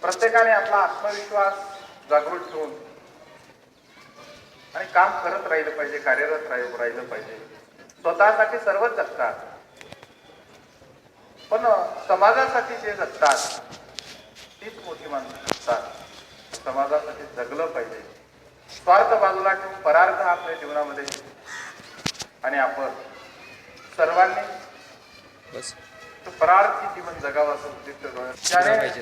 प्रत्येकाने आपला आत्मविश्वास जागृत ठेवून आणि काम करत राहिलं पाहिजे, कार्यरत राहिलं पाहिजे. स्वतःसाठी सर्वच जगतात, पण समाजासाठी जे जगतात तीच मोठी माणसं जगतात. समाजासाठी जगलं पाहिजे, स्वार्थ बाजूला ठेवून परार्थ आपल्या जीवनामध्ये आणि आपण सर्वांनी परार्थी जीवन जगावं असं उद्दिष्ट ठेवून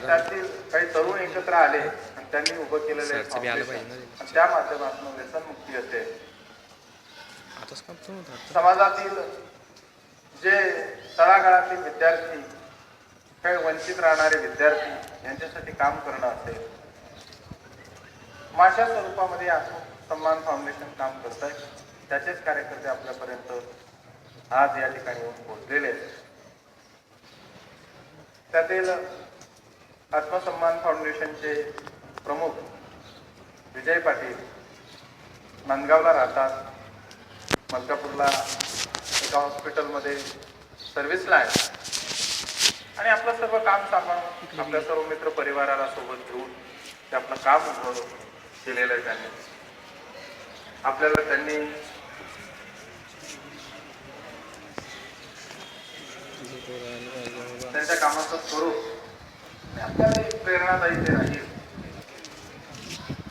त्यातील काही तरुण एकत्र आले आणि त्यांनी उभं केलेलं आणि त्या माध्यमातून व्यसनमुक्ती असेल, समाजातील जे तळागाळातील विद्यार्थी, काही वंचित राहणारे विद्यार्थी यांच्यासाठी काम करणं असेल, माझ्या स्वरूपामध्ये आत्मसन्मान फाउंडेशन काम करत आहे. त्याचेच कार्यकर्ते आपल्यापर्यंत आज या ठिकाणी येऊन पोहोचलेले आहेत. त्यातील आत्मसन्मान फाउंडेशनचे प्रमुख विजय पाटील नांदगावला राहतात, मलकापूरला एका हॉस्पिटलमध्ये सर्व्हिसला आहे आणि आपलं सर्व काम सांभाळून आपल्या सर्व मित्र परिवाराला सोबत घेऊन ते आपलं काम उभं केलेलं आहे. त्यांनी आपल्याला त्यांच्या कामाचं स्वरूप आपल्याला एक प्रेरणादायी ते राहील,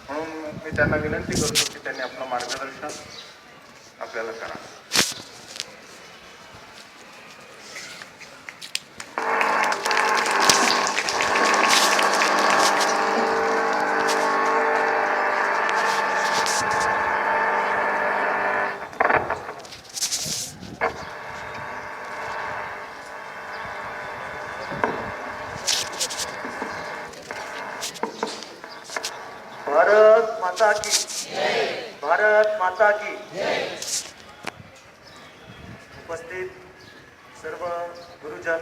म्हणून मी त्यांना विनंती करतो की त्यांनी आपलं मार्गदर्शन आपल्याला करा. भारत माता की भारत माता की उपस्थित सर्व गुरुजन,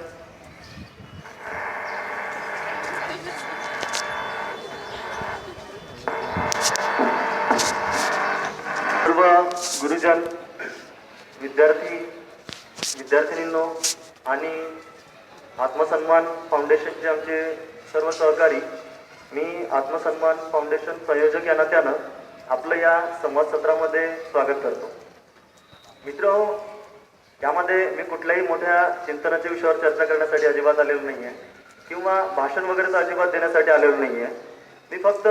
विद्यार्थी विद्यार्थिनींनो आणि आत्मसन्मान फाउंडेशनचे आमचे सर्व सहकारी, मी आत्मसन्मान फाउंडेशन संयोजक या नात्यानं आपलं या संवाद सत्रामध्ये स्वागत करतो. मित्रहो, यामध्ये मी कुठल्याही मोठ्या चिंतनाच्या विषयावर चर्चा करण्यासाठी अजिबात आलेलो नाही आहे किंवा भाषण वगैरेचं अजिबात देण्यासाठी आलेलो नाही आहे. मी फक्त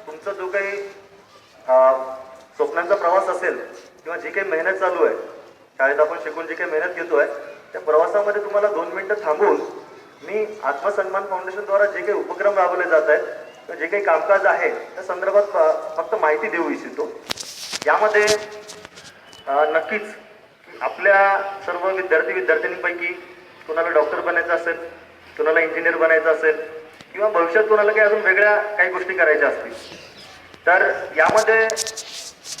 तुमचा जो काही स्वप्नांचा प्रवास असेल किंवा जी काही मेहनत चालू आहे, शाळेत आपण शिकून जी काही मेहनत घेतोय, त्या प्रवासामध्ये तुम्हाला 2 मिनिटं थांबून मी आत्मसन्मान फाउंडेशनद्वारा जे काही उपक्रम राबवले जात आहेत, जे काही कामकाज आहे त्या संदर्भात फक्त माहिती देऊ इच्छितो. यामध्ये नक्कीच आपल्या सर्व विद्यार्थ्यांपैकी कुणाला डॉक्टर बनायचं असेल, कुणाला इंजिनियर बनायचं असेल किंवा भविष्यात कुणाला काही अजून वेगळ्या काही गोष्टी करायच्या असतील, तर यामध्ये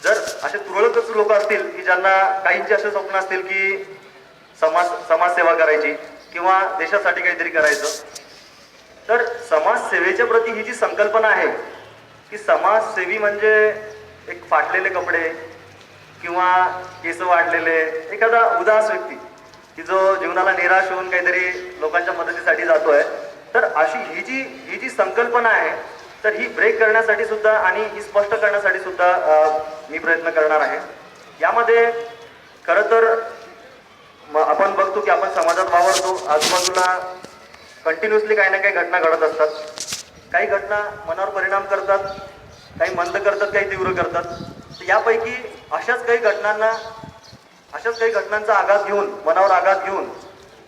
जर असे तुरळकच लोक असतील की ज्यांना काहींचे असे स्वप्न असतील की समाजसेवा करायची किंवा देशासाठी काहीतरी करायचं, तर समाजसेवेच्या प्रती ही जी संकल्पना आहे की समाजसेवी म्हणजे एक फाटलेले कपडे किंवा केस वाढलेले एखादा उदास व्यक्ती की जो जीवनाला निराश होऊन काहीतरी लोकांच्या मदतीसाठी जातोय, तर अशी ही जी संकल्पना आहे, तर ही ब्रेक करण्यासाठी सुद्धा आणि ही स्पष्ट करण्यासाठी सुद्धा मी प्रयत्न करणार आहे. यामध्ये खरं तर आपण बघतो की आपण समाजात वावरतो, आजूबाजूला कंटिन्युअसली काही ना काही घटना घडत असतात. काही घटना मनावर परिणाम करतात, काही मंद करतात, काही तीव्र करतात. यापैकी अशाच काही घटनांचा आघात घेऊन, मनावर आघात घेऊन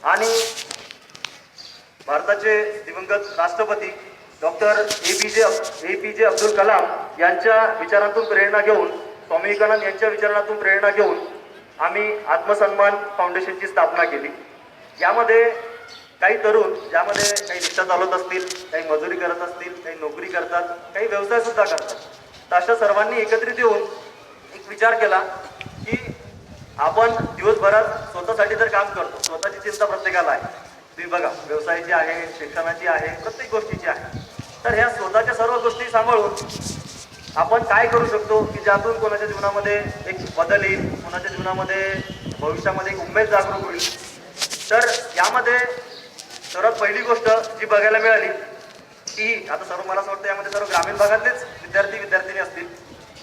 आणि भारताचे दिवंगत राष्ट्रपती डॉक्टर APJ अब्दुल कलाम यांच्या विचारातून प्रेरणा घेऊन, स्वामी विवेकानंद यांच्या विचारातून प्रेरणा घेऊन आम्ही आत्मसन्मान फाउंडेशनची स्थापना केली. यामध्ये काही तरुण, ज्यामध्ये काही रिक्षा चालवत असतील, काही मजुरी करत असतील, काही नोकरी करतात, काही व्यवसाय सुद्धा करतात, तर अशा सर्वांनी एकत्रित येऊन एक विचार केला की आपण दिवसभरात स्वतःसाठी जर काम करतो, स्वतःची चिंता प्रत्येकाला आहे, तुम्ही बघा, व्यवसायाची आहे, शिक्षणाची आहे, प्रत्येक गोष्टीची आहे, तर ह्या स्वतःच्या सर्व गोष्टी सांभाळून आपण काय करू शकतो की ज्यातून कोणाच्या जीवनामध्ये एक बदल येईल, कोणाच्या जीवनामध्ये भविष्यामध्ये एक उमेद जागरूक होईल. तर यामध्ये सर्वात पहिली गोष्ट जी बघायला मिळाली ती आता सर्व मला असं वाटतं यामध्ये सर्व ग्रामीण भागातलेच विद्यार्थिनी असतील.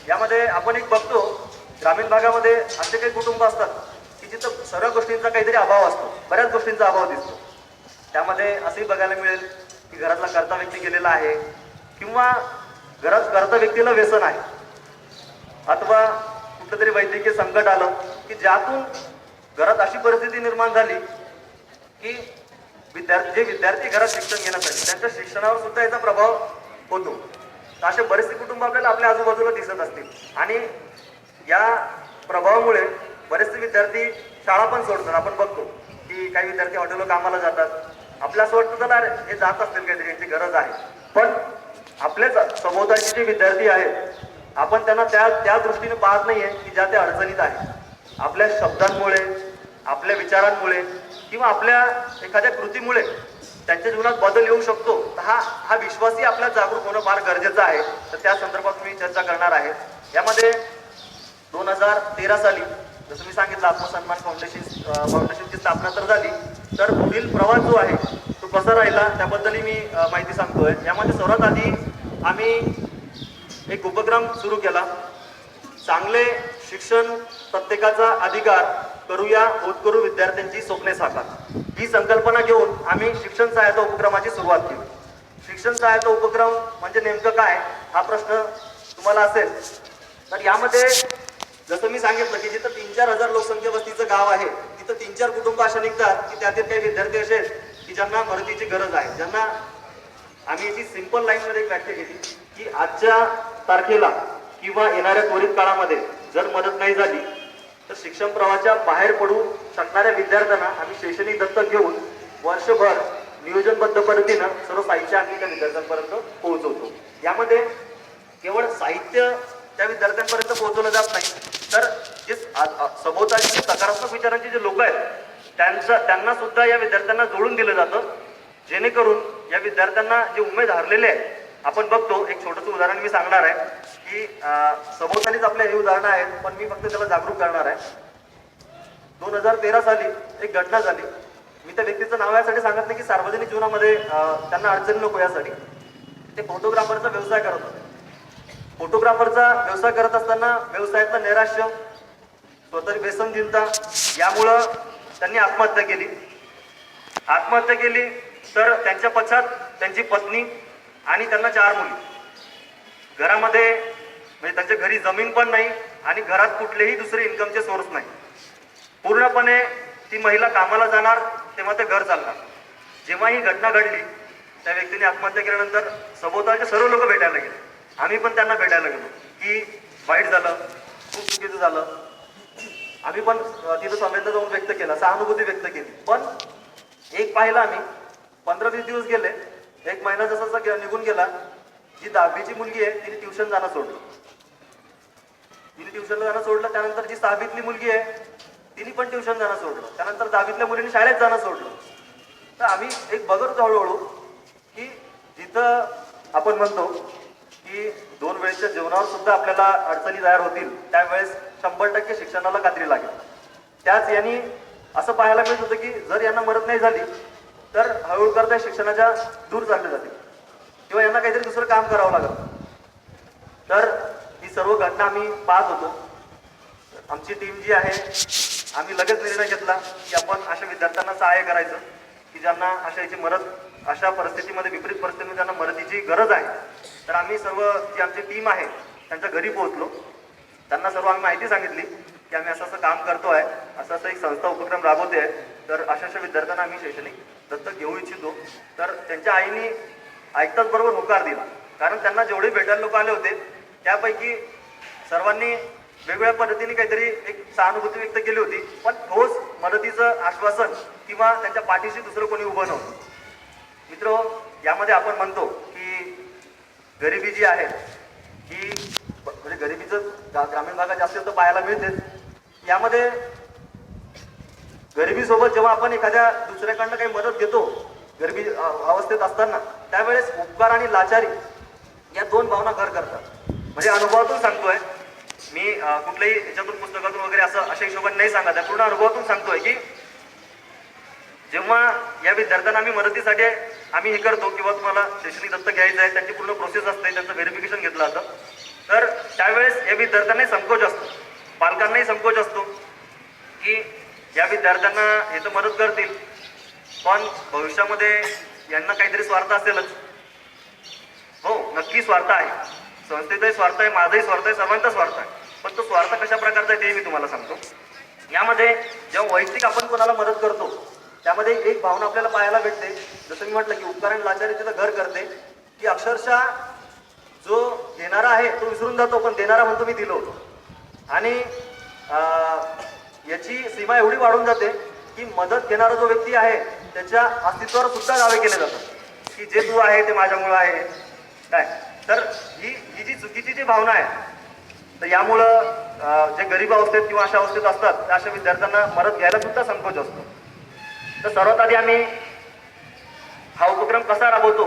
यामध्ये आपण एक बघतो ग्रामीण भागामध्ये असे काही कुटुंब असतात की जिथं सर्व गोष्टींचा काहीतरी अभाव असतो, बऱ्याच गोष्टींचा अभाव दिसतो. त्यामध्ये असंही बघायला मिळेल की घरातला कर्ता व्यक्ती गेलेला आहे किंवा घरात कर्ता व्यक्तीला व्यसन आहे अथवा कुठलं तरी वैद्यकीय संकट आलं की ज्यातून घरात अशी परिस्थिती निर्माण झाली की जे विद्यार्थी घरात शिक्षण घेण्यासाठी त्यांच्या शिक्षणावर सुद्धा याचा प्रभाव होतो. तर असे बरेचसे कुटुंब आपल्याला आपल्या आजूबाजूला दिसत असतील आणि या प्रभावामुळे बरेचसे विद्यार्थी शाळा पण सोडतात. आपण बघतो की काही विद्यार्थी हॉटेलवर कामाला जातात. आपल्या असं वाटतं चला हे जात असतील काहीतरी, यांची गरज आहे, पण आपल्याच सभोवतालचे जे विद्यार्थी आहेत आपण त्यांना त्या दृष्टीने पाहत नाहीये की ज्या त्या अडचणीत आहे. आपल्या शब्दांमुळे, आपल्या विचारांमुळे किंवा आपल्या एखाद्या कृतीमुळे त्यांच्या जीवनात बदल येऊ शकतो. तर हा विश्वासही आपल्याला जागरूक होणं फार गरजेचं आहे. तर त्या संदर्भात मी चर्चा करणार आहे. यामध्ये 2013 साली जसं मी सांगितलं आत्मसन्मान फाउंडेशनची स्थापना तर झाली, तर पुढील प्रवास जो आहे तो कसा राहिला त्याबद्दल मी माहिती सांगतोय. यामध्ये सर्वात आधी आम्ही एक उपक्रम सुरू केला, चांगले शिक्षण प्रत्येकाचा अधिकार, करूया होतकरू विद्यार्थ्यांची स्वप्ने साकार. ही संकल्पना घेऊन आम्ही शिक्षण सहायता उपक्रमाची सुरुवात केली. शिक्षण सहायता उपक्रम म्हणजे नेमकं काय हा प्रश्न तुम्हाला असेल तर यामध्ये जसं मी सांगितलं की जिथं 3-4 हजार लोकसंख्या वस्तीचं गाव आहे तिथं 3-4 कुटुंब अशा निघतात की त्यातील काही विद्यार्थी असे आहेत की ज्यांना मदतीची गरज आहे, ज्यांना आम्ही याची सिंपल लाईनमध्ये एक व्याख्या केली की आजच्या तारखेला किंवा येणाऱ्या त्वरित काळामध्ये जर मदत नाही झाली तर शिक्षण प्रवाहाच्या बाहेर पडू शकणाऱ्या विद्यार्थ्यांना आम्ही शैक्षणिक दत्तक घेऊन वर्षभर नियोजनबद्ध पद्धतीनं सर्व साहित्य आम्ही त्या विद्यार्थ्यांपर्यंत पोहोचवतो. यामध्ये केवळ साहित्य त्या विद्यार्थ्यांपर्यंत पोहोचवलं जात नाही, तर जे सभोवतालचे सकारात्मक विचारांचे जे लोक आहेत त्यांना सुद्धा या विद्यार्थ्यांना जोडून दिलं जातं, जेणेकरून या विद्यार्थ्यांना जे उमेद हरलेले आहे. आपण बघतो एक छोटंसं उदाहरण मी सांगणार आहे की सभोवतालीच आपल्या हे उदाहरणं आहेत, पण मी फक्त त्याला जागरूक करणार आहे. 2013 साली एक घटना झाली. मी त्या व्यक्तीचं नाव यासाठी सांगत नाही की सार्वजनिक जीवनामध्ये त्यांना अडचणी नको यासाठी. ते फोटोग्राफरचा व्यवसाय करत होते. फोटोग्राफरचा व्यवसाय करत असताना व्यवसायातलं नैराश्य, स्वतःची व्यसनहीनता यामुळं त्यांनी आत्महत्या केली. तर त्यांच्या पश्चात त्यांची पत्नी आणि त्यांना 4 मुली. घरामध्ये म्हणजे त्यांच्या घरी जमीन पण नाही आणि घरात कुठलेही दुसरे इन्कमचे सोर्स नाही. पूर्णपणे ती महिला कामाला जाणार तेव्हा ते घर चालणार. जेव्हा ही घटना घडली त्या व्यक्तीने आत्महत्या केल्यानंतर सभोवतालचे सर्व लोक भेटायला गेले. आम्ही पण त्यांना भेटायला गेलो की वाईट झालं, खूप चुकीचं झालं. आम्ही पण तिथं संवेदना जाऊन व्यक्त केला, सहानुभूती व्यक्त केली. पण एक पाहिलं आम्ही 15-20 दिवस गेले, 1 महिना जसा निघून गेला. जी 10वीची मुलगी आहे तिने ट्युशन जाणं सोडलं. त्यानंतर जी 6वीतली मुलगी आहे तिने पण ट्युशन जाणं सोडलं. त्यानंतर 10वीतल्या मुलीने शाळेत जाणं सोडलं. तर आम्ही एक बघत होतो हळूहळू की जिथं आपण म्हणतो की 2 वेळेच्या जेवणावर सुद्धा आपल्याला अडचणी तयार होतील त्यावेळेस 100% शिक्षणाला कात्री लागेल. त्याच यांनी असं पाहायला मिळत होतं की जर यांना मदत नाही झाली तर हळूहळू करता शिक्षणाच्या दूर चालले जातील किंवा यांना काहीतरी दुसरं काम करावं लागलं. तर ही सर्व घटना आम्ही पाहत होतो. आमची टीम जी आहे आम्ही लगेच निर्णय घेतला की आपण अशा विद्यार्थ्यांना सहाय्य करायचं की ज्यांना अशा परिस्थितीमध्ये, विपरीत परिस्थितीमध्ये ज्यांना मदतीची गरज आहे. तर आम्ही सर्व जी आमची टीम आहे त्यांच्या घरी पोहोचलो. त्यांना सर्व आम्ही माहिती सांगितली की आम्ही असं काम करतो आहे, असं एक संस्था उपक्रम राबवते आहे. तर अशा विद्यार्थ्यांना आम्ही शैक्षणिक दत्तक घेऊ इच्छितो. तर त्यांच्या आईने ऐकताच बरोबर होकार दिला, कारण त्यांना जेवढे भेटायला लोक आले होते त्यापैकी सर्वांनी वेगवेगळ्या पद्धतीने काहीतरी एक सहानुभूती व्यक्त केली होती, पण ठोस मदतीचं आश्वासन किंवा त्यांच्या पाठीशी दुसरं कोणी उभं नव्हतं. मित्र, यामध्ये आपण म्हणतो की गरिबी जी आहे ही म्हणजे गरिबीचं ग्रामीण भागात जास्त तर पाहायला मिळतेच. यामध्ये गरिबीसोबत जेव्हा आपण एखाद्या दुसऱ्याकडनं काही मदत घेतो गरिबी अवस्थेत असताना, त्यावेळेस उपकार आणि लाचारी या 2 भावना घर करतात. म्हणजे अनुभवातून सांगतोय मी, कुठल्याही याच्यातून पुस्तकातून वगैरे अशा हिशोबाने नाही सांगत आहे, पूर्ण अनुभवातून सांगतोय की जेव्हा या विद्यार्थ्यांना आम्ही मदतीसाठी आम्ही हे करतो किंवा तुम्हाला शैक्षणिक दत्तक घ्यायचं आहे, त्यांची पूर्ण प्रोसेस असते, त्यांचं व्हेरिफिकेशन घेतलं जातं, तर त्यावेळेस या विद्यार्थ्यांनाही संकोच असतो, पालकांनाही संकोच असतो की या विद्यार्थ्यांना हे तर मदत करतील, पण भविष्यामध्ये यांना काहीतरी स्वार्थ असेलच. हो, नक्की स्वार्थ आहे, संस्थेचाही स्वार्थ आहे, माझाही स्वार्थ आहे, सर्वांचा स्वार्थ आहे. पण तो स्वार्थ कशा प्रकारचा आहे ते मी तुम्हाला सांगतो. यामध्ये जेव्हा वैयक्तिक आपण कोणाला मदत करतो त्यामध्ये एक भावना आपल्याला पाहायला भेटते, जसं मी म्हटलं की उपकरण लाचारी तिथं घर करते, की अक्षरशः जो घेणारा आहे तो विसरून जातो, पण देणारा म्हणतो मी दिलो. आणि याची सीमा एवढी वाढून जाते की मदत घेणारा जो व्यक्ती आहे त्याच्या अस्तित्वावर सुद्धा दावे केले जातात की जे तू आहे ते माझ्यामुळं आहे काय. तर ही जी चुकीची जी भावना आहे, तर यामुळं जे गरीब अवस्थेत किंवा अशा अवस्थेत असतात त्या अशा विद्यार्थ्यांना मदत घ्यायला सुद्धा संकोच असतो. तर सर्वात आधी आम्ही हा उपक्रम कसा राबवतो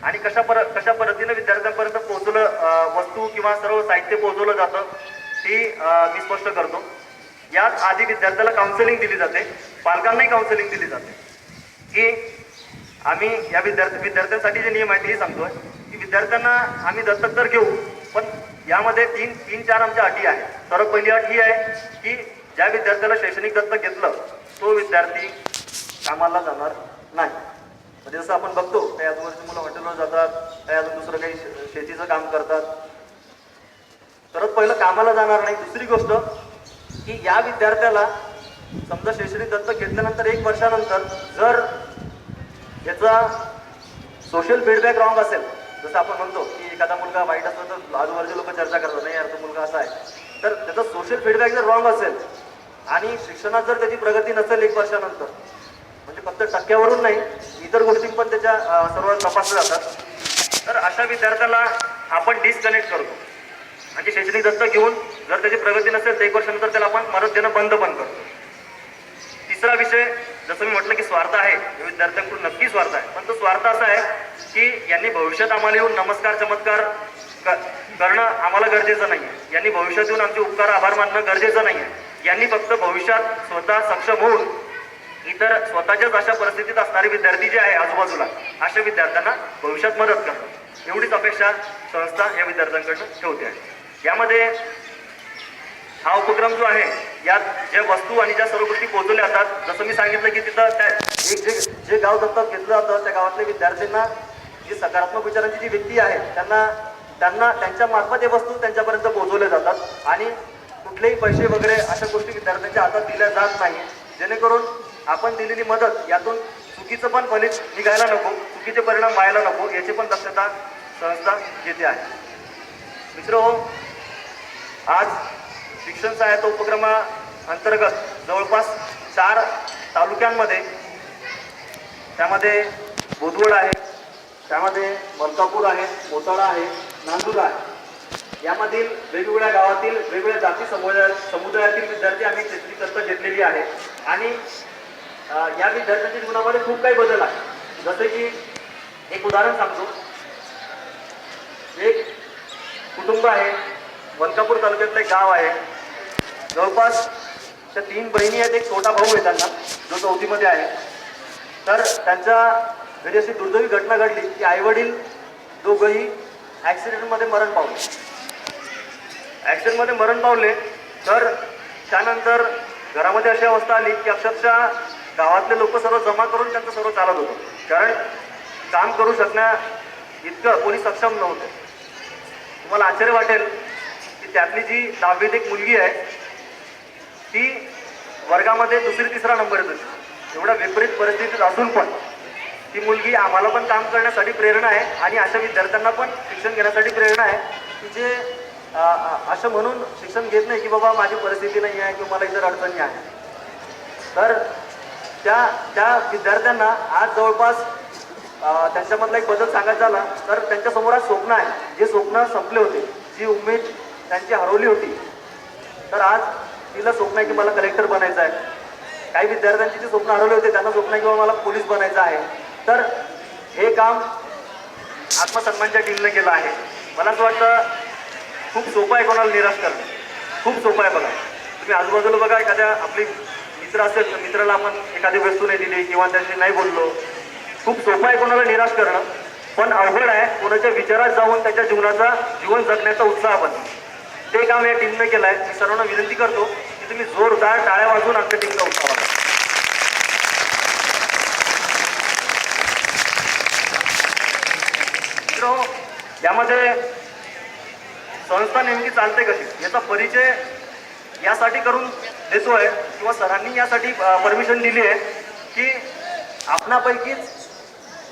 आणि कशा पद्धतीने विद्यार्थ्यांपर्यंत पोहोचवलं, वस्तू किंवा सर्व साहित्य पोहोचवलं जातं ती मी स्पष्ट करतो. यात आधी विद्यार्थ्याला काउन्सिलिंग दिली जाते, पालकांनाही काउन्सिलिंग दिली जाते की आम्ही या विद्यार्थ्यांसाठी जे नियम आहेत तेही सांगतोय की विद्यार्थ्यांना आम्ही दत्तक तर घेऊ, पण यामध्ये तीन चार आमच्या अटी आहेत. सर्वात पहिली अट ही आहे की ज्या विद्यार्थ्याला शैक्षणिक दत्तक घेतलं तो विद्यार्थी कामाला जाणार नाही. म्हणजे जसं आपण बघतो काही आजूबाजूची मुलं हॉटेलवर जातात, काही अजून दुसरं काही शेतीचं काम करतात, सर्वात पहिलं कामाला जाणार नाही. दुसरी गोष्ट की या विद्यार्थ्याला समजा शैक्षणिक दत्तक घेतल्यानंतर 1 वर्षानंतर जर याचा सोशल फीडबॅक रॉंग असेल, जसं आपण म्हणतो की एखादा मुलगा वाईट असतो तर आजूबाजूचे लोक चर्चा करतात नाही यार तो मुलगा असा आहे, तर त्याचा सोशल फीडबॅक जर रॉंग असेल आणि शिक्षणात जर त्याची प्रगती नसेल 1 वर्षानंतर, म्हणजे फक्त टक्क्यावरून नाही इतर गोष्टी पण त्याच्या सर्व तपासल्या जातात, तर अशा विद्यार्थ्याला आपण डिस्कनेक्ट करतो. म्हणजे शैक्षणिक दत्तक घेऊन जर त्याची प्रगती नसेल तर 1 वर्षानंतर त्याला आपण मदत देणं बंद पण करतो. तिसरा विषय, जसं मी म्हटलं की स्वार्थ आहे, विद्यार्थ्यांकडून नक्की स्वार्थ आहे, पण तो स्वार्थ असा आहे की यांनी भविष्यात आम्हाला येऊन नमस्कार चमत्कार करणं आम्हाला गरजेचं नाही आहे, यांनी भविष्यात येऊन आमचे उपकार आभार मानणं गरजेचं नाही आहे. यांनी फक्त भविष्यात स्वतः सक्षम होऊन इतर स्वतःच्याच अशा परिस्थितीत असणारे विद्यार्थी जे आहे आजूबाजूला अशा विद्यार्थ्यांना भविष्यात मदत करणं, एवढीच अपेक्षा संस्था या विद्यार्थ्यांकडनं ठेवते आहे. यामध्ये हा उपक्रम जो आहे यात ज्या वस्तू आणि ज्या सर्व गोष्टी पोहोचवल्या जातात, जसं मी सांगितलं की तिथं जे गाव दत्तक घेतलं जातं त्या गावातल्या विद्यार्थ्यांना जी सकारात्मक विचारांची जी व्यक्ती आहे त्यांना त्यांच्या मार्फत हे वस्तू त्यांच्यापर्यंत पोहोचवल्या जातात आणि कुठलेही पैसे वगैरे अशा गोष्टी विद्यार्थ्यांच्या हातात दिल्या जात नाही, जेणेकरून आपण दिलेली मदत यातून चुकीचं पण फलित निघायला नको, चुकीचे परिणाम व्हायला नको, याची पण दक्षता संस्था घेते आहे. मित्रहो, आज शिक्षण सहायता उपक्रमाअंतर्गत जवळपास 4 तालुक्यांमध्ये, त्यामध्ये बुधवड आहे, त्यामध्ये मलकापूर आहे, मोताळा आहे, नांदूर आहे, यामधील वेगवेगळ्या गावातील वेगवेगळ्या जाती समुदायातील विद्यार्थी आम्ही शैक्षणिक दत्तक घेतलेली आहे. आणि या विद्यार्थ्यांच्या जीवनामध्ये खूप काही बदल आहे. जसे की एक उदाहरण सांगतो, एक कुटुंब आहे, मलकापूर तालुक्यातलं एक गाव आहे, जवळपास त्या 3 बहिणी आहेत, एक छोटा भाऊ आहे त्यांना जो 4थीमध्ये आहे. तर त्यांच्या घरी अशी दुर्दैवी घटना घडली की आईवडील दोघंही ॲक्सिडेंटमध्ये मरण पावले. तर त्यानंतर घरामध्ये अशी अवस्था आली की अक्षरशः गावातले लोक सर्व जमा करून त्यांचं सर्व चालत होतं, कारण काम करू शकण्या इतकं कोणी सक्षम नव्हतं. तुम्हाला आश्चर्य वाटेल की त्यातली जी 10वीत एक मुलगी आहे ती वर्गामध्ये 2री-3रा नंबर येत होती. एवढ्या विपरीत परिस्थितीत असून पण ती मुलगी आम्हाला पण काम करण्यासाठी प्रेरणा आहे आणि अशा विद्यार्थ्यांना पण शिक्षण घेण्यासाठी प्रेरणा आहे की जे असं म्हणून शिक्षण घेत नाही की बाबा माझी परिस्थिती नाही आहे किंवा मला इतर अडचणी आहे. तर त्या विद्यार्थ्यांना आज जवळपास त्यांच्यामधला एक बदल सांगायचा झाला तर त्यांच्यासमोर आज स्वप्न आहे, जे स्वप्न संपले होते, जी उमेद त्यांची हरवली होती, तर आज तिला स्वप्न आहे की मला कलेक्टर बनायचं आहे. काही विद्यार्थ्यांची जे स्वप्न हरवले होते त्यांना स्वप्न आहे की मला पोलीस बनायचं आहे. तर हे काम आत्मसन्मानच्या टीमने केलं आहे. मला असं वाटतं खूप सोपं आहे कोणाला निराश करणं, खूप सोपं आहे. बघा तुम्ही आजूबाजूला बघा, एखाद्या आपली मित्र असेल तर मित्राला आपण एखादी वस्तू नाही दिली किंवा त्याशी नाही बोललो. खूप सोपं आहे कोणाला निराश करणं, पण अवघड आहे कोणाच्या विचारात जाऊन त्याच्या जीवन जगण्याचा उत्साह बनणं. ते काम या टीमने केलं आहे. मी सर्वांना विनंती करतो की तुम्ही जोरदार टाळ्या वाजवून आमच्या टीमला उत्साह वाढवा. मित्रांनो, यामध्ये संस्था नेमकी चालते कशी याचा परिचय यासाठी करून देतोय किंवा सरांनी यासाठी परमिशन दिली आहे की आपणापैकीच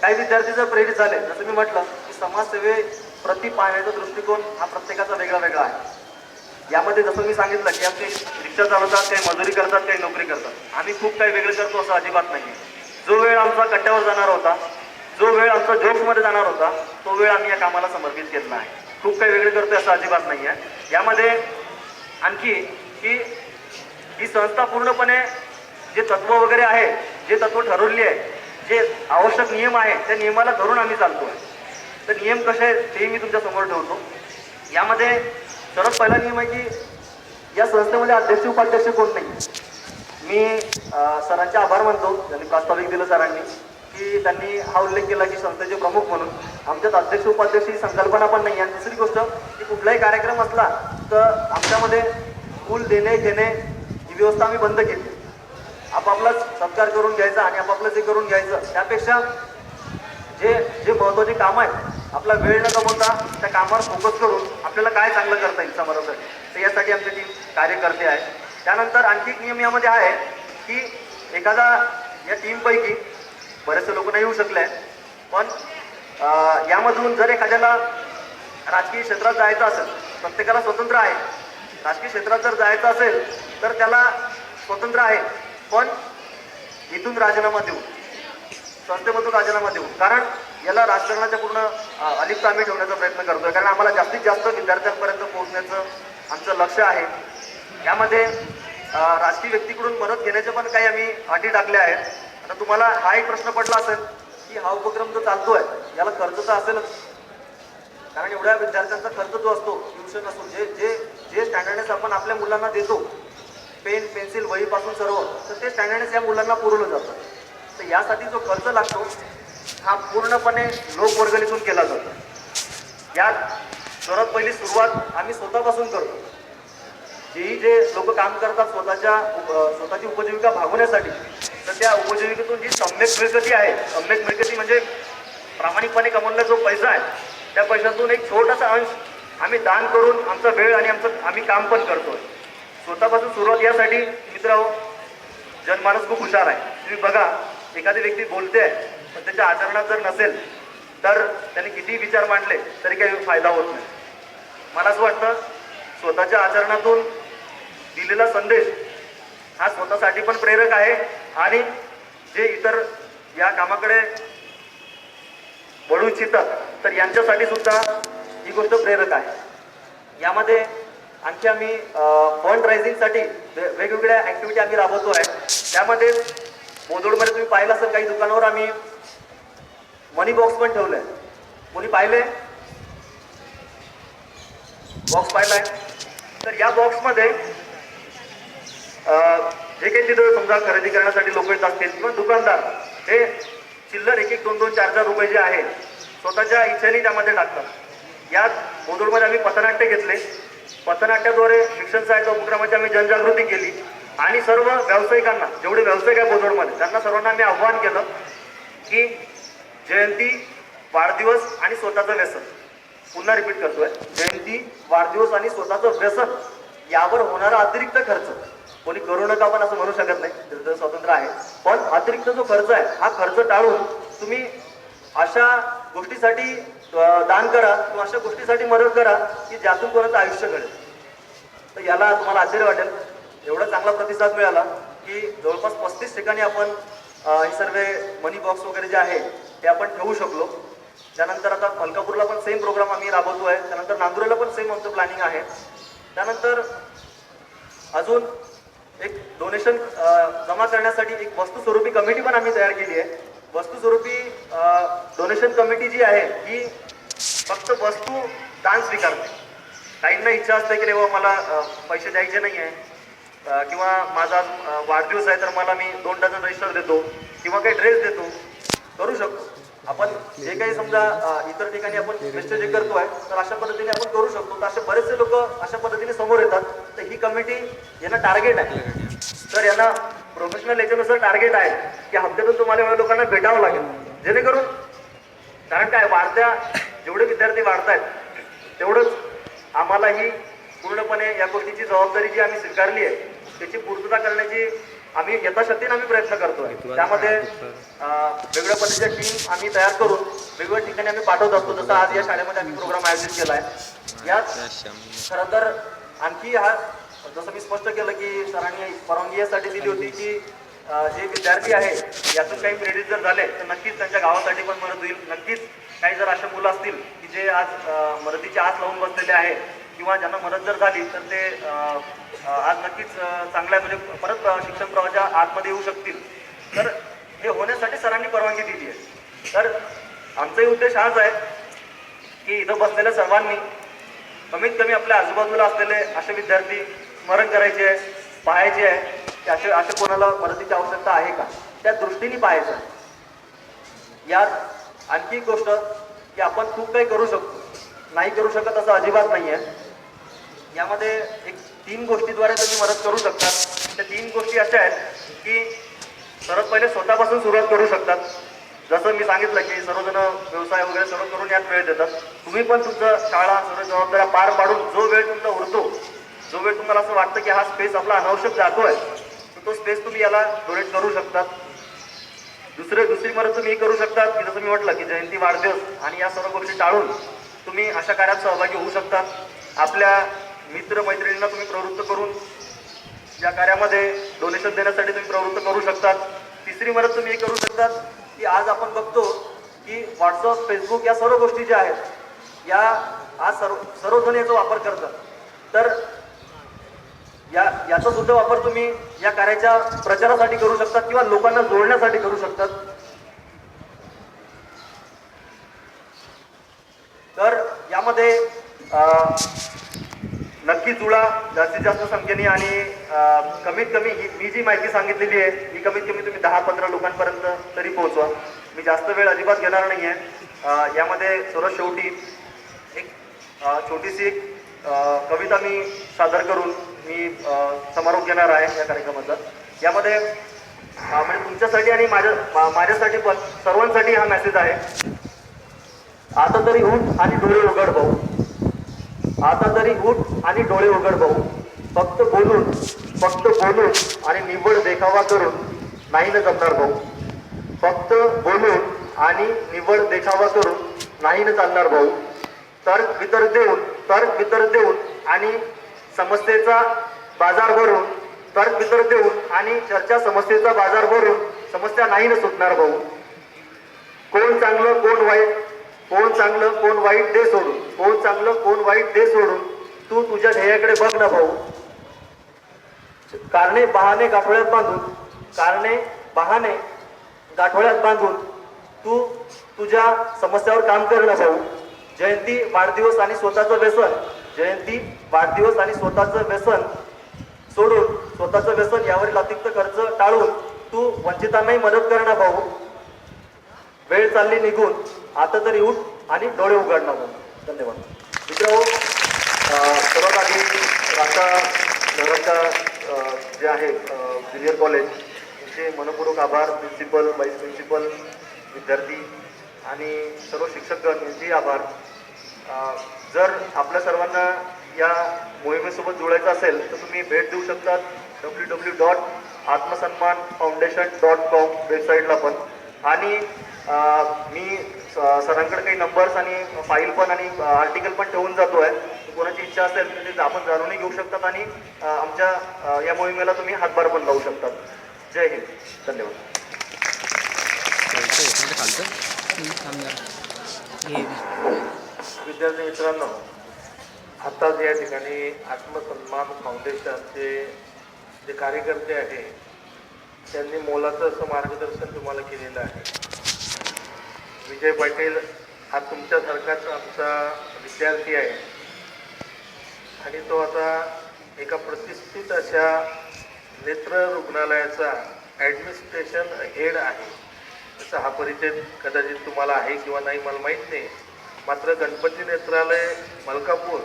काही विद्यार्थी जर प्रेरित झाले, जसं मी म्हटलं की समाजसेवेप्रती पाहण्याचा दृष्टिकोन हा प्रत्येकाचा वेगळा वेगळा आहे. यामध्ये जसं मी सांगितलं की आमचे रिक्षा चालवतात, काही मजुरी करतात, काही नोकरी करतात. आम्ही खूप काही वेगळं करतो असं अजिबात नाही. जो वेळ आमचा कट्ट्यावर जाणार होता, जो वेळ आमचा जोक्समध्ये जाणार होता, तो वेळ आम्ही या कामाला समर्पित केलेला आहे. खूप काही वेगळं करतोय असं अजिबात नाही आहे. यामध्ये आणखी की ही संस्था पूर्णपणे जे तत्व वगैरे आहे, जे तत्व ठरवली आहे, जे आवश्यक नियम आहे, त्या नियमाला धरून आम्ही चालतोय. तर नियम कसे आहेत ते मी तुमच्या समोर ठेवतो. यामध्ये सर्वात पहिला नियम आहे की या संस्थेमध्ये अध्यक्ष उपाध्यक्ष कोण नाही. मी सरांचे आभार मानतो, त्यांनी प्रास्ताविक दिलं सरांनी की त्यांनी हा उल्लेख केला की संस्थेचे प्रमुख म्हणून. आमच्यात अध्यक्ष उपाध्यक्ष ही संकल्पना पण नाही. आणि दुसरी गोष्ट की कुठलाही कार्यक्रम असला तर आमच्यामध्ये फूल देणे घेणे ही व्यवस्था आम्ही बंद केली. आपापलाच सत्कार करून घ्यायचा आणि आपापलं जे करून घ्यायचं, त्यापेक्षा जे जे महत्त्वाचे काम आहेत आपला वेळ न गमवता त्या कामावर फोकस करून आपल्याला काय चांगलं करता येईल समाजासाठी, तर यासाठी आमची टीम कार्य करते आहे. त्यानंतर आणखी एक नियम यामध्ये आहे की एखादा या टीमपैकी बरेचसे लोक नाही येऊ शकले आहेत, पण यामधून जर एखाद्याला राजकीय क्षेत्रात जायचं असेल, प्रत्येकाला स्वतंत्र आहे. राजकीय क्षेत्रात जर जायचं असेल तर त्याला स्वतंत्र आहे, पण इथून राजीनामा देऊ, संस्थेमधून राजीनामा देऊ. कारण याला राजकारणाच्या पूर्ण अलिप्त आम्ही ठेवण्याचा प्रयत्न करतोय, कारण आम्हाला जास्तीत जास्त विद्यार्थ्यांपर्यंत पोहोचण्याचं आमचं लक्ष आहे. यामध्ये राजकीय व्यक्तीकडून मदत घेण्याचे पण काही आम्ही अटी टाकल्या आहेत. आता तुम्हाला हा एक प्रश्न पडला असेल की हा उपक्रम जो चालतोय याला खर्च तर असेलच, कारण एवढ्या विद्यार्थ्यांचा खर्च जो असतो, ट्युशन असो, जे जे जे स्टँडर्डनेस आपण आपल्या मुलांना देतो, पेन पेन्सिल वहीपासून सर्व, तर ते स्टँडर्डनेस या मुलांना पुरवलं जातं. तर यासाठी जो खर्च लागतो हा पूर्णपणे लोकवर्गणीतून केला जातो. यात सर्वात पहिली सुरुवात आम्ही स्वतःपासून करतो. जे लोक काम करतात स्वतःची उपजीविका भागवण्यासाठी, तर त्या उपजीविकेतून जी सम्यक मिळकती आहे, सम्यक मिळकती म्हणजे प्रामाणिकपणे कमवलेला जो पैसा आहे, त्या पैशातून एक छोटासा अंश आम्ही दान करून आमचा वेळ आणि आम्ही काम पण करतोय. स्वतःपासून सुरुवात यासाठी मित्र जनमानस खूप हुशार आहे. तुम्ही बघा, एखादी व्यक्ती बोलते आहे पण त्याच्या आचरणात जर नसेल तर त्याने कितीही विचार मांडले तरी काही फायदा होत नाही. मला असं वाटतं स्वतःच्या आचरणातून दिलेला संदेश हा स्वतःसाठी पण प्रेरक आहे आणि जे इतर या कामाकडे वळू इच्छितात तर यांच्यासाठी सुद्धा ही गोष्ट प्रेरक आहे. यामध्ये आणखी आम्ही फंड रायझिंगसाठी वेगवेगळ्या ॲक्टिव्हिटी आम्ही राबवतो आहे. त्यामध्ये बोदोडमध्ये तुम्ही पाहिलं असेल काही दुकानावर आम्ही मनी बॉक्स पण ठेवलं आहे. कोणी पाहिले? बॉक्स पाहिलाय? तर या बॉक्समध्ये जे काही तिथं समजा खरेदी करण्यासाठी लोक येत असतील किंवा दुकानदार हे चिल्लर 1-1, 2-2, 4-4 रुपये जे आहे स्वतःच्या इच्छेने त्यामध्ये टाकतात. यात बोदोडमध्ये आम्ही पथनाट्य घेतले. पथनाट्याद्वारे शिक्षण सहायता उपक्रमाची आम्ही जनजागृती केली आणि सर्व व्यावसायिकांना, जेवढे व्यावसायिक आहे बोदोडमध्ये, त्यांना सर्वांना आम्ही आव्हान केलं की जयंती, वाढदिवस आणि स्वतःचं व्यसन, पुन्हा रिपीट करतोय, जयंती, वाढदिवस आणि स्वतःचं व्यसन यावर होणारा अतिरिक्त खर्च कोणी करू नका पण असं म्हणू शकत नाही, त्याचं स्वातंत्र्य आहे. पण अतिरिक्त जो खर्च आहे हा खर्च टाळून तुम्ही अशा गोष्टीसाठी दान करा किंवा अशा गोष्टीसाठी मदत करा की ज्यातून कोणाचं आयुष्य घडेल. तर याला तुम्हाला आश्चर्य वाटेल, एवढा चांगला प्रतिसाद मिळाला की जवळपास 35 ठिकाणी आपण हे सर्व मनी बॉक्स वगैरे जे आहे ते आपण ठेवू शकलो. त्यानंतर आता मलकापूरला पण सेम प्रोग्राम आम्ही राबवतो आहे. त्यानंतर नांदुरेला पण सेम आमचं प्लॅनिंग आहे. त्यानंतर अजून एक डोनेशन जमा करण्यासाठी एक वस्तुस्वरूपी कमिटी पण आम्ही तयार केली आहे. वस्तुस्वरूपी डोनेशन कमिटी जी आहे ही फक्त वस्तू दान स्वीकारते. काहींना इच्छा असते की रे मला पैसे द्यायचे नाही आहे, किंवा माझा वाढदिवस आहे तर मला मी 2 डझन रजिस्टर देतो किंवा काही ड्रेस देतो, करू शकतो आपण. जे काही समजा इतर ठिकाणी आपण मेसेज करतोय तर अशा पद्धतीने आपण करू शकतो. तर असे बरेचसे लोक अशा पद्धतीने समोर येतात. तर ही कमिटी यांना टार्गेट आहे, तर यांना प्रोफेशनल याच्यानुसार टार्गेट आहे की हप्त्यातून तुम्हाला एवढ्या लोकांना भेटावं लागेल, जेणेकरून कारण काय वाढत्या जेवढे विद्यार्थी वाढत आहेत तेवढंच आम्हालाही पूर्णपणे या गोष्टीची जबाबदारी जी आम्ही स्वीकारली आहे त्याची पूर्तता करण्याची आम्ही यथाशक्तीने आम्ही प्रयत्न करतोय. त्यामध्ये वेगवेगळ्या पद्धतीच्या टीम आम्ही तयार करून वेगवेगळ्या ठिकाणी आम्ही पाठवत असतो. जसं आज या शाळेमध्ये आम्ही प्रोग्राम आयोजित केला आहे. यात खरं तर आणखी हा जसं मी स्पष्ट केलं की सरांनी परवानगी यासाठी दिली होती की जे विद्यार्थी आहे यातून काही क्रेडिट जर झाले तर नक्कीच त्यांच्या गावासाठी पण मदत होईल. नक्कीच काही जर अशा मुलं असतील की जे आज मदतीची आस लावून बसलेले आहे किंवा ज्यांना मदत जर झाली तर ते आज नक्कीच चांगल्या म्हणजे परत शिक्षण प्रवाहाच्या आतमध्ये येऊ शकतील. तर हे होण्यासाठी सरांनी परवानगी दिली आहे. तर आमचाही उद्देश हाच आहे की इथं बसलेल्या सर्वांनी कमीत कमी आपल्या आजूबाजूला असलेले असे विद्यार्थी स्मरण करायचे आहे, पाहायचे आहे की असे कोणाला मदतीची आवश्यकता आहे का, त्या दृष्टीने पाहायचं आहे. यात आणखी एक गोष्ट की आपण खूप काही करू शकतो, नाही करू शकत असं अजिबात नाही आहे. यामध्ये एक 3 गोष्टीद्वारे तुम्ही मदत करू शकतात. त्या 3 गोष्टी अशा आहेत की सर्वात पहिले स्वतःपासून सुरुवात करू शकतात. जसं मी सांगितलं की सर्वजण व्यवसाय वगैरे सर्व करून यात वेळ देतात. तुम्ही पण तुमचं शाळा सर्व जबाबदाऱ्या पार पाडून जो वेळ तुमचा उरतो, जो वेळ तुम्हाला असं वाटतं की हा स्पेस आपला अनावश्यक जातोय, तर तो स्पेस तुम्ही याला डोनेट करू शकतात. दुसरी मदत तुम्ही करू शकतात की जसं मी म्हटलं की जयंती, वाढदिवस आणि या सर्व गोष्टी टाळून तुम्ही अशा कार्यात सहभागी होऊ शकतात. आपल्या मित्रमैत्रिणींना तुम्ही प्रवृत्त करून या कार्यामध्ये डोनेशन देण्यासाठी तुम्ही प्रवृत्त करू शकतात. तिसरी मदत तुम्ही करू शकतात की आज आपण बघतो की व्हॉट्सअप, फेसबुक या सर्व गोष्टी ज्या आहेत या आज सर्वजण याचा वापर करतात. तर याचा सुद्धा वापर तुम्ही या कार्याच्या प्रचारासाठी करू शकतात किंवा लोकांना जोडण्यासाठी करू शकतात. तर यामध्ये नक्की जुळा जास्तीत जास्त संख्येने आणि कमीत कमी मी जी माहिती सांगितलेली आहे ही कमीत कमी तुम्ही 10-15 लोकांपर्यंत तरी पोहोचवा. मी जास्त वेळ अजिबात घेणार नाही आहे. यामध्ये सर्वात शेवटी एक छोटीशी एक कविता मी सादर करून मी समारोप घेणार आहे या कार्यक्रमाचा. यामध्ये म्हणजे तुमच्यासाठी आणि माझ्यासाठी पण सर्वांसाठी हा मेसेज आहे. आता तरी उठ आणि डोळे उघड भाऊ, आता तरी उठ आणि डोळे उघड भाऊ, फक्त बोलून आणि निव्वळ देखावा करून नाही न जमणार भाऊ, फक्त बोलून आणि निव्वळ देखावा करून नाही न चालणार भाऊ. तर्क वितर्क देऊन आणि समस्येचा बाजार भरून, तर्क वितर्क देऊन आणि चर्चा समस्येचा बाजार भरून समस्या नाही न सुटणार भाऊ. कोण चांगलं कोण वाईट दे सोडून तू तुझ्या ध्येयाकडे बघ ना भाऊ. कारणे बहाणे गाठोळ्यात बांधून तू तुझ्या समस्यावर काम कर ना भाऊ. जयंती, वाढदिवस आणि स्वतःचं व्यसन सोडून, स्वतःचं व्यसन यावरील अतिरिक्त खर्च टाळून तू वंचितांनाही मदत कर ना भाऊ. वेळ चालली निघून, आता तरी उठ आणि डोळे उघडणार भाऊ. धन्यवाद मित्रांनो. सर्वात आधी राजा शहराच्या जे आहे ज्युनियर कॉलेज यांचे मनपूर्वक आभार. प्रिन्सिपल, व्हाईस प्रिन्सिपल, विद्यार्थी आणि सर्व शिक्षकगण यांचेही आभार. जर आपल्या सर्वांना या मोहिमेसोबत जोडायचं असेल तर तुम्ही भेट देऊ शकतात www.atmasanmanfoundation.com वेबसाईटला पण. आणि मी सरांकडे काही नंबर्स आणि फाईल पण आणि आर्टिकल पण ठेवून जातो आहे. कोणाची इच्छा असेल तर ते आपण जाणूनही घेऊ शकतात आणि आमच्या या मोहिमेला तुम्ही हातभार पण लावू शकतात. जय हिंद. धन्यवाद. विद्यार्थी मित्रांनो, आताच या ठिकाणी आत्मसन्मान फाउंडेशनचे जे कार्यकर्ते आहे त्यांनी मोलाचं असं मार्गदर्शन तुम्हाला केलेलं आहे. विजय पाटील हा तुमच्यासारखाच आमचा विद्यार्थी आहे आणि तो आता एका प्रतिष्ठित अशा नेत्र रुग्णालयाचा ॲडमिनिस्ट्रेशन हेड आहे. त्याचा हा परिचय कदाचित तुम्हाला आहे किंवा नाही मला माहीत नाही. मात्र गणपती नेत्रालय मलकापूर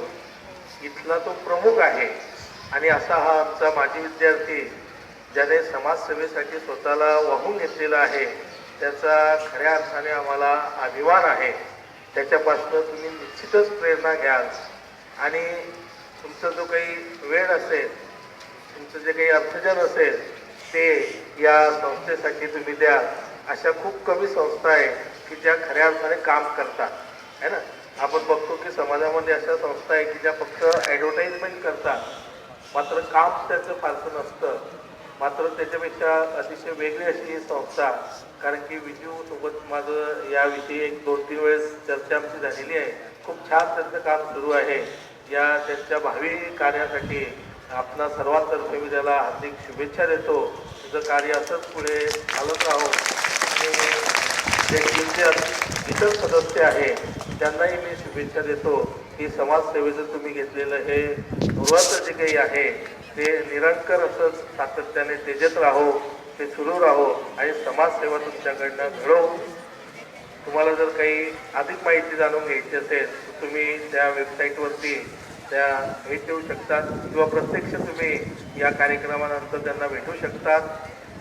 इथला तो प्रमुख आहे. आणि असा हा आमचा माजी विद्यार्थी ज्याने समाजसेवेसाठी स्वतःला वाहून घेतलेला आहे, त्याचा खऱ्या अर्थाने आम्हाला अभिमान आहे. त्याच्यापासून तुम्ही निश्चितच प्रेरणा घ्याल आणि तुमचा जो काही वेळ असेल, तुमचं जे काही अर्थजन असेल ते या संस्थेसाठी तुम्ही द्या. अशा खूप कमी संस्था आहे की ज्या खऱ्या अर्थाने काम करतात, है ना. आपण बघतो की समाजामध्ये अशा संस्था आहे की ज्या फक्त ॲडव्हर्टाईजमेंट करतात, मात्र काम त्याचं फारसं नसतं. मात्र त्याच्यापेक्षा अतिशय वेगळी अशी ही संस्था, कारण की विजूसोबत माझं याविषयी 1-2-3 वेळेस चर्चा आमची झालेली आहे. खूप छान त्यांचं काम सुरू आहे. या त्यांच्या भावी कार्यासाठी आपणा सर्वांतर्फे मी त्याला हार्दिक शुभेच्छा देतो. तुझं कार्य असंच पुढे चालत राहो. आणि जे इतर सदस्य आहे त्यांनाही मी शुभेच्छा देतो की समाजसेवेचं तुम्ही घेतलेलं हे सुरुवात जे काही आहे ते निरंतर असंच सातत्याने तेजत राहो, ते सुरू राहो आणि समाजसेवा तुमच्याकडनं घडो. तुम्हाला जर काही अधिक माहिती जाणून घ्यायची असेल तर तुम्ही त्या वेबसाईटवरती त्या भेट देऊ शकतात किंवा प्रत्यक्ष तुम्ही या कार्यक्रमानंतर त्यांना भेटू शकतात.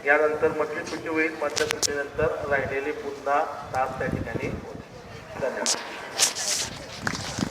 यानंतर मधली सुट्टी होईल. मधल्या सुट्टीनंतर राहिलेली पुन्हा तास त्या ठिकाणी होईल. धन्यवाद.